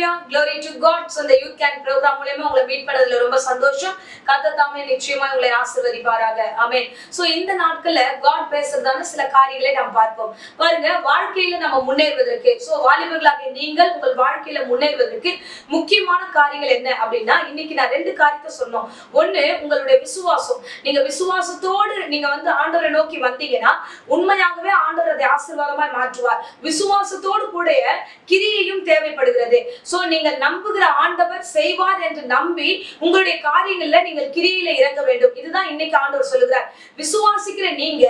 Hallelujah, glory to God. So இந்த youth camp program மூலமா உங்களை மீட் பண்ணதுல ரொம்ப சந்தோஷம். கர்த்தர் தாமே நிச்சயமா உங்களை ஆசீர்வதிப்பாராக. ஆமென். சோ இந்த நாட்கள்ல God பேசுறதான சில காரியங்களை நாம் பார்ப்போம். பாருங்க, வாழ்க்கையில நம்ம முன்னேறுவதற்கு, சோ வாலிபர்களாகிய நீங்கள் உங்கள் வாழ்க்கையில முன்னேறுவதற்கு முக்கியமான காரியங்கள் என்ன அப்படின்னா, இன்னைக்கு நான் ரெண்டு காரியத்தை சொன்னோம். ஒண்ணு, உங்களுடைய விசுவாசம். நீங்க விசுவாசத்தோடு நீங்க ஆண்டவரை நோக்கி வந்தீங்கன்னா உண்மையாகவே ஆண்டவர் அதை ஆசீர்வாதமாய் மாற்றுவார். விசுவாசத்தோடு கூட கிரியையும் தேவைப்படுகிறது. சோ நீங்க நம்புகிற ஆண்டவர் செய்வார் என்று நம்பி உங்களுடைய காரியங்கள்ல நீங்கள் கிரியையில இறங்க வேண்டும். இதுதான் இன்னைக்கு ஆண்டவர் சொல்லுகிறார். விசுவாசிக்கிற நீங்க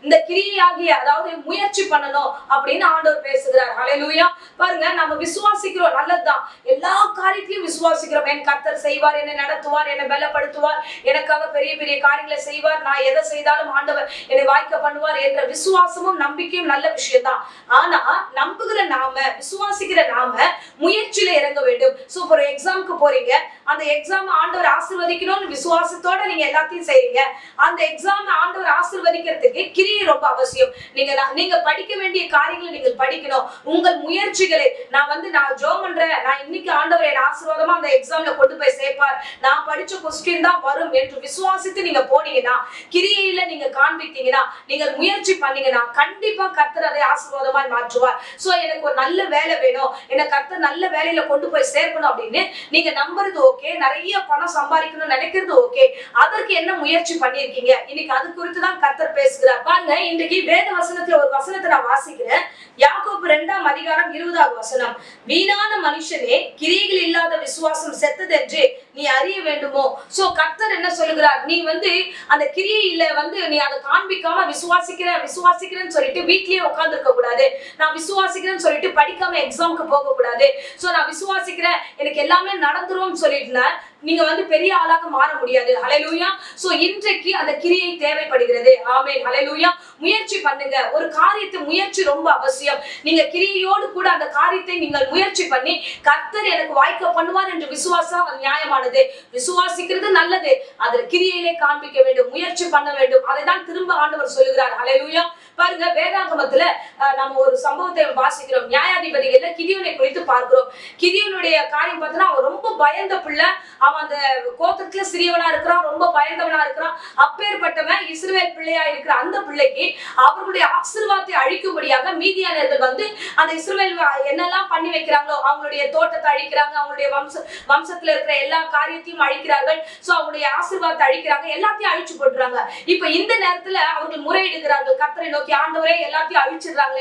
இந்த கிரியையாகிய, அதாவது முயற்சி பண்ணணும் அப்படின்னு ஆண்டவர் பேசுகிறார். ஹalleluya. பாருங்க, நம்ம விசுவாசிக்கிறோம், நல்லதுதான். எல்லா காரியத்திலும் விசுவாசிக்கிறோம். என் கர்த்தர் செய்வார், என்னை நடத்துவார், என்னை பலப்படுத்துவார், எனக்காக பெரிய பெரிய காரியங்களை செய்வார், நான் எதை செய்தாலும் ஆண்டவர் என்னை வாய்க்க பண்ணுவார் என்ற விசுவாசமும் நம்பிக்கையும் நல்ல விஷயம் தான். ஆனா நம்புகிற நாம, விசுவாசிக்கிற நாம முயற்சியில இறங்க வேண்டும். சோ ஒரு எக்ஸாம்க்கு போறீங்க, அந்த எக்ஸாம் ஆண்டவர் ஆசீர்வதிக்கணும்னு விசுவாசத்தோட நீங்க எல்லாத்தையும் செய்றீங்க. அந்த எக்ஸாம் ஆண்டவர் ஆசீர்வதிக்கிறதுக்கு கிரியை ரொம்ப அவசியம். நீங்க படிக்க வேண்டிய காரியங்களை நீங்கள் படிக்கணும். உங்கள் முயற்சிகளை நான் ஜெபம் பண்றேன், நான் இன்னைக்கு ஆண்டவர் என்ன ஆசீர்வாதமா அந்த எக்ஸாம்ல கொண்டு போய் சேர்ப்பார், நான் படிச்ச क्वेश्चन தான் வரும் என்று விசுவாசித்து நீங்க போனீங்கன்னா, கிரியையில நீங்க காண்பித்தீங்கன்னா, நீங்க முயற்சி பண்ணீங்கன்னா கண்டிப்பா கர்த்தர் அதை ஆசீர்வாதமா மாற்றுவார். சோ எனக்கு ஒரு நல்ல வேலை வேணும், என்ன கர்த்தர் நல்ல வேலையில கொண்டு போய் சேர்க்கணும் அப்படின்னு நீங்க நம்புறது ஓகே, நிறைய பணம் சம்பாதிக்கணும்னு நினைக்கிறது ஓகே. அதற்கு என்ன முயற்சி பண்ணிருக்கீங்க? இன்னைக்கு அது குறித்து தான் கர்த்தர் பேசுகிறார். பாருங்க, இன்றைக்கு வேத வசனத்துல ஒரு வசனத்தை நான் வாசிக்கிறேன். யாக்கோபு 2ஆம் அதிகாரம் 20வது வசனம். வீணான மனுஷனே, கிரியைகள் இல்லாத விசுவாசம் செத்ததென்று நீ அறிய வேண்டுமோ? சோ கர்த்தர் என்ன சொல்லுகிறார்? நீ அந்த கிரியையில நீ அதை காண்பிக்காம விசுவாசிக்கிறேன்னு சொல்லிட்டு வீட்லயே உட்கார்ந்து இருக்க கூடாது. நான் விசுவாசிக்கிறேன்னு சொல்லிட்டு படிக்காம எக்ஸாம்க்கு போக கூடாது. சோ நான் விசுவாசிக்கிறேன், எனக்கு எல்லாமே நடந்துரும் சொல்லிட்டு நீங்க பெரிய ஆளாக மாற முடியாது. ஹalleluya. சோ இன்றைக்கு அந்த கிரியை தேவைப்படுகிறது. ஆமென். ஹalleluya. முயற்சி பண்ணுங்க. ஒரு காரியத்தை முயற்சி ரொம்ப அவசியம். நீங்க கிரியையோடு கூட அந்த காரியத்தை நீங்கள் முயற்சி பண்ணி கர்த்தர் எனக்கு வாய்க்க பண்ணுவார் என்று விசுவாசம் நியாயமானது. விசுவாசிக்கிறது நல்லது, அதில் கிரியையிலே காண்பிக்க வேண்டும், முயற்சி பண்ண வேண்டும். அதை தான் திரும்ப ஆண்டவர் சொல்லுகிறார். ஹalleluya. பாருங்க, வேதாகமத்துல நம்ம ஒரு சம்பவத்தை வாசிக்கிறோம். நியாயாதிபதிகள்ல கிதியோனை குறித்து பார்க்கிறோம். கிதியோனுடைய காரியம் பார்த்தா அவன் ரொம்ப பயந்த பிள்ளை. அவன் அந்த கோத்திரத்துல சிறியவனா இருக்கிறான், ரொம்ப பயந்தவனா இருக்கிறான். அப்பேற்பட்டவன் இஸ்ரவேல் பிள்ளையா இருக்கிற அந்த பிள்ளைக்கு அவர்களுடைய ஆசீர்வாதத்தை அழிக்கும்படியாக மீதியானர்கள் அந்த இஸ்ரவேல் என்னெல்லாம் பண்ணி வைக்கிறாங்களோ, அவங்களுடைய தோட்டத்தை அழிக்கிறாங்க, அவங்களுடைய வம்சத்துல இருக்கிற எல்லா காரியத்தையும் அழிக்கிறார்கள். சோ அவங்களுடைய ஆசீர்வாதத்தை அழிக்கிறாங்க, எல்லாத்தையும் அழிச்சு போட்டுறாங்க. இப்ப இந்த நேரத்துல அவர்கள் முறையிடுகிறார்கள் கர்த்தரை நோக்கி, ஆண்டவரே எல்லாத்தையும் அழிச்சிடுறாங்களே.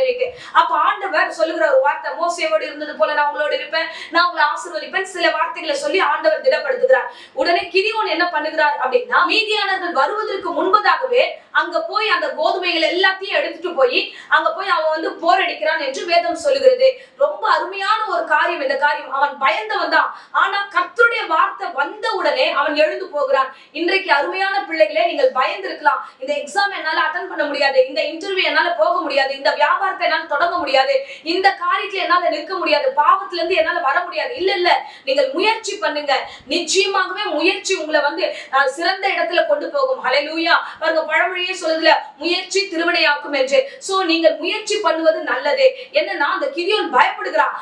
அப்ப ஆண்டவர் சொல்லுகிற ஒரு வார்த்தை, மோசேயோடு இருந்தது போல நான் உங்களோடு இருப்பேன், நான் உங்களை ஆசீர்வதிப்பேன், சில வார்த்தைகளை சொல்லி ஆண்டவர் திடப்படுத்துகிறார். உடனே கிதியோன் என்ன பண்ணுகிறார் அப்படின்னா, மீதியானர்கள் வருவதற்கு முன்பதாகவே அங்க போய் அந்த கோதுமைகள் எல்லாத்தையும் எடுத்துட்டு போய் அங்க போய் அவன் போர் அடிக்கிறான் என்று வேதம் சொல்லுகிறது. ரொம்ப அருமையான ஒரு காரியம் இந்த காரியம். அவன் பயந்தவன் தான், ஆனா கர்த்தருடைய வார்த்தை வந்த உடனே அவன் எழுந்து போகிறான். இன்றைக்கு அருமையான பிள்ளைகளே, நீங்கள் பயந்து இருக்கலாம், இந்த எக்ஸாம் என்னால அட்டெண்ட் பண்ண முடியாது, இந்த இன்டர்வியூ என்னால போக முடியாது, இந்த வியாபாரத்தை என்னால தொடங்க முடியாது, இந்த காரியத்துல என்னால நிற்க முடியாது, பாவத்துல இருந்து என்னால வர முடியாது. இல்ல, நீங்கள் முயற்சி பண்ணுங்க. நிச்சயமாகவே முயற்சி உங்களை சிறந்த இடத்துல கொண்டு போகும். ஹalleluya. பாருங்க, பழமொழியே சொல்லுதுல, முயற்சி திருவினையாக்கும் என்று. சோ நீங்கள் முயற்சி பண்ணுவது நல்லது. என்னன்னா, அந்த கிதியோன் பயப்படுகிறான்.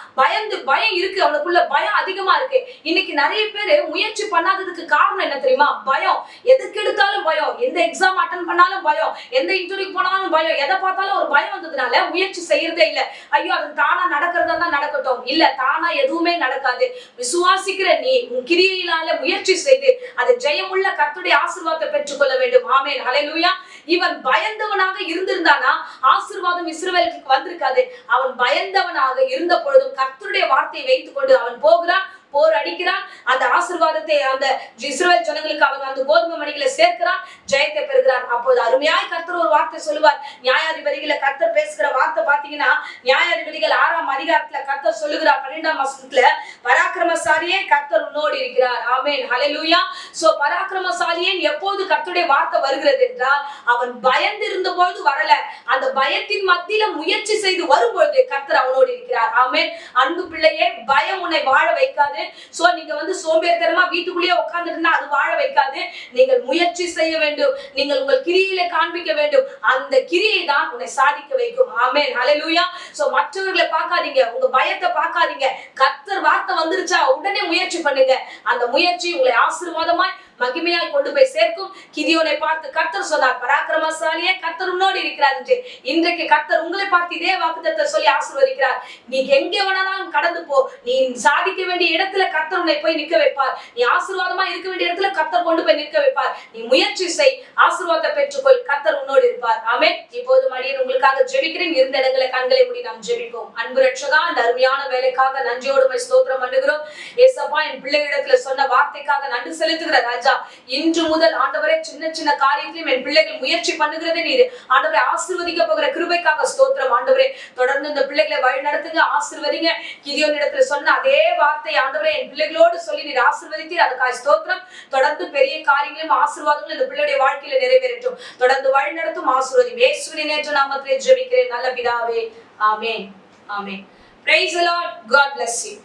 பயம் இருக்கு, அவனுக்குள்ள பயம் அதிகமா இருக்கு. இன்னைக்கு நிறைய பேர் முயற்சி பண்ணாததுக்கு காரணம் என்ன தெரியுமா? பயம். எதுக்கு எடுத்தாலும் பயம், எந்த எக்ஸாம் அட்டெண்ட் பண்ணாலும் பயம், எந்த இன்டர்வியூ போனாலும் பயம், எதை பார்த்தாலும் ஒரு பயம் வந்ததுனால முயற்சி செய்யறதே இல்ல. ஐயோ, அது தானா நடக்கிறதா தான் நடக்கட்டும். இல்ல, தானா எதுவுமே நடக்காது. விசுவாசிக்கிற நீ உன் கிரியையினால முயற்சி செய்து அதை ஜெயமுள்ள கர்த்தருடைய ஆசீர்வாதத்தை பெற்றுக்கொள்ள வேண்டும். ஆமென். ஹalleluya. இவன் பயந்தவனாக இருந்திருந்தானா ஆசீர்வாதம் இஸ்ரவேலுக்கு வந்திருக்காது. அவன் பயந்தவனாக இருந்த பொழுதும் கர்த்தருடைய வார்த்தையை வைத்துக் கொண்டு அவன் போகிறான், போர் அடிக்கிறான். அந்த ஆசீர்வாதத்தை அந்த இஸ்ரவேல் ஜனங்களுக்கு அவன் அந்த கோதுமை மணிகளை சேர்க்கிறான், ஜெயத்தை பெறுகிறான். அப்போது அருமையாய் கர்த்தர் ஒரு வார்த்தை சொல்லுவார். நியாயாதிபதிகளை கர்த்தர் பேசுகிற வார்த்தை பாத்தீங்கன்னா, நியாயாதிபதிகள் 6ஆம் அதிகாரத்துல கர்த்தர் சொல்லுகிறார் 12ஆம் வசனத்துல, பராக்கிரமசாலியே கர்த்தர் உன்னோடு இருக்கிறார். ஆமென். ஹalleluya. சோ பராக்கிரமசாலியே எப்போது கர்த்தருடைய வார்த்தை வருகிறது என்றால், அவன் பயந்து இருந்த பொழுது வரல, அந்த பயத்தின் மத்தியில முயற்சி செய்து வரும்பொழுது கர்த்தர் அவனோடு இருக்கிறார். ஆமென். அன்பு பிள்ளையே, பயம் உன்னை வாழ வைக்காது. சோ நீங்க சோம்பேறித்தனமா வீட்டுக்குள்ளேயே உட்கார்ந்துட்டுனா அது வாழ வைக்காது. நீங்கள் முயற்சி செய்ய வேண்டும். நீங்கள் உங்கள் கிரியையில காண்பிக்க வேண்டும். அந்த கிரியை தான் உன்னை சாதிக்க வைக்கும். ஆமென், ஹல்லேலூயா. சோ மற்றவர்களை பார்க்காதீங்க, உங்க பயத்தை பார்க்காதீங்க. கர்த்தர் வார்த்தை வந்துருச்சா உடனே முயற்சி பண்ணுங்க. அந்த முயற்சி உங்களை ஆசீர்வாதமாய் மகிமையாய் கொண்டு போய் சேர்க்கும். கிதியோனை பார்த்து கர்த்தர் சொன்னார், பராக்கிரமசாலியே கர்த்தர் உன்னோடு இருக்கிறார் என்று. இன்றைக்கு கர்த்தர் உங்களை பார்த்து இதே வாக்குத்தத்தத்தை சொல்லி ஆசீர்வதிக்கிறார். நீ எங்கே வேணாலும் கடந்து போ. நீ சாதிக்க வேண்டிய இடத்துல கர்த்தர் உன்னை போய் நிற்க வைப்பார். நீ ஆசீர்வாதமா இருக்க வேண்டிய இடத்துல கர்த்தர் கொண்டு போய் நிற்க வைப்பார். நீ முயற்சி செய், ஆசீர்வாதத்தை பெற்றுக்கொள், கர்த்தர் உன்னோடு இருப்பார். ஆமென். இப்போது மடியன் உங்களுக்காக ஜெபிக்கிறேன். இருந்த இடங்களை கண்களை மூடி நாம் ஜெபிப்போம். அன்பு ரட்சகா, இந்த அருமையான வேலைக்காக நன்றியோடு ஸ்தோத்திரம் பண்ணுகிறோம். ஏசப்பா, என் பிள்ளைகளிடத்துல சொன்ன வார்த்தைக்காக நன்றி செலுத்துகிற ராஜா. இன்று முதல் ஆண்டவரே, சின்ன சின்ன காரியத்திலும் என் பிள்ளைகள் முயற்சி பண்ணுகிறதே நீர் ஆண்டவரே ஆசீர்வதிக்க போகிற கிருபைக்காக ஸ்தோத்திரம். ஆண்டவரே, தொடர்ந்து இந்த பிள்ளைகளை வழி நடத்துங்க, ஆசீர்வதிங்க. கிதியோன் இடத்துல சொன்ன அதே வார்த்தை ஆண்டவரே என் பிள்ளைகளோடு சொல்லி நீர் ஆசீர்வதித்தீர். அதுக்காக ஸ்தோத்திரம். தொடர்ந்து பெரிய காரியங்களும் ஆசீர்வாதங்களும் இந்த பிள்ளையுடைய வாழ்க்கையில நிறைவேறட்டும். தொடர்ந்து வழி நடத்தும், ஆசீர்வதியும். இயேசுவின் நேற்று நாமத்திலே ஜெபிக்கிறேன் நல்ல பிதாவே. ஆமென், ஆமென். Praise the Lord. God bless you.